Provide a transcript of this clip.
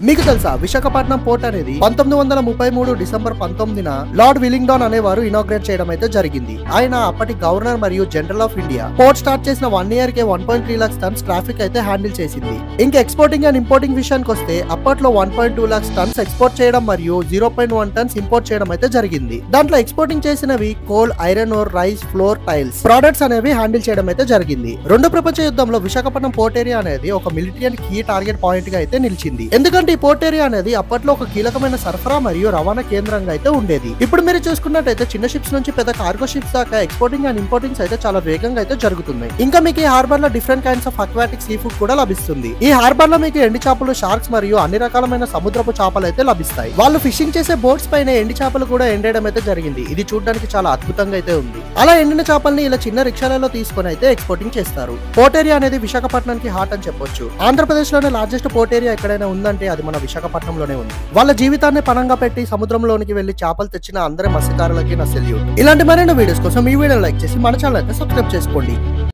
మీకు తెలుసా విశాఖపట్నం పోర్ట్ అనేది 1933 డిసెంబర్ 19న లార్డ్ విల్లింగ్డన్ అనేవారు ఇనాగ్రేట్ చేయడం అయితే జరిగింది. ఆయన అప్పటి గవర్నర్ మరియు general of India. Port start చేసిన 1 ఇయర్ కే 1.3 lakhs టన్స్ ట్రాఫిక్ అయితే హ్యాండిల్ చేసింది. ఇంకా ఎక్స్పోర్టింగ్ అండ్ ఇంపోర్టింగ్ విషయానికి వస్తే అప్పట్లో 1.2 lakhs టన్స్ ఎక్స్పోర్ట్ చేయడం మరియు 0.1 టన్స్ ఇంపోర్ట్ చేయడం అయితే జరిగింది. దాంట్లో ఎక్స్పోర్టింగ్ చేసినవి coal, iron ore, rice, floor, tiles products అనేవి హ్యాండిల్ చేయడం అయితే జరిగింది. రెండో ప్రపంచ యుద్ధంలో విశాఖపట్నం పోర్ట్ ఏరియా అనేది ఒక military and key target point గా అయితే నిలిచింది. ఎందుకంటే ఈ పోర్ట్ ఏరియా అనేది అప్పట్లో ఒక కీలకమైన సరఫరా మరియు రవాణా కేంద్రంగా అయితే ఉండేది. ఇప్పుడు మీరు చూసుకున్నట్టయితే చిన్న షిప్స్ నుంచి పెద్ద కార్గో షిప్స్ దాకా ఎక్స్పోర్టింగ్ అండ్ ఇంపోర్టింగ్స్ అయితే చాలా వేగంగా అయితే జరుగుతున్నాయి. ఇంకా మీకు ఈ హార్బర్ లో different kinds of aquatic sea food కూడా లభిస్తుంది. ఈ హార్బర్ లో మీకు ఎండి చేపలు, షార్క్స్ మరియు అన్ని రకాలమైన సముద్రపు చేపలు అయితే లభిస్తాయి. వాళ్ళు ఫిషింగ్ చేసే బోట్స్ పైన ఎండి చేపలు కూడా ఎండేయడం అయితే జరిగింది. ఇది చూడడానికి చాలా అద్భుతంగా అయితే ఉంది. అలా ఎండిన చేపల్ని ఇలా చిన్న రిక్షాలలో తీసుకొని అయితే ఎక్స్పోర్టింగ్ చేస్తారు. పోర్ట్ ఏరియా అనేది విశాఖపట్నానికి హార్ట్ అని చెప్పొచ్చు. ఆంధ్రప్రదేశ్ లోనే లార్జెస్ట్ పోర్ట్ ఏరియా ఎక్కడైనా ఉందంటే అది మన విశాఖపట్నంలోనే ఉంది. వాళ్ళ జీవితాన్ని పణంగా పెట్టి సముద్రంలోనికి వెళ్లి చేపలు తెచ్చిన అందరి మత్స్యకారులకి నా సెల్యూట్. ఇలాంటి మరిన్ని వీడియోస్ కోసం ఈ వీడియో లైక్ చేసి మన ఛానల్ అయితే సబ్స్క్రైబ్ చేసుకోండి.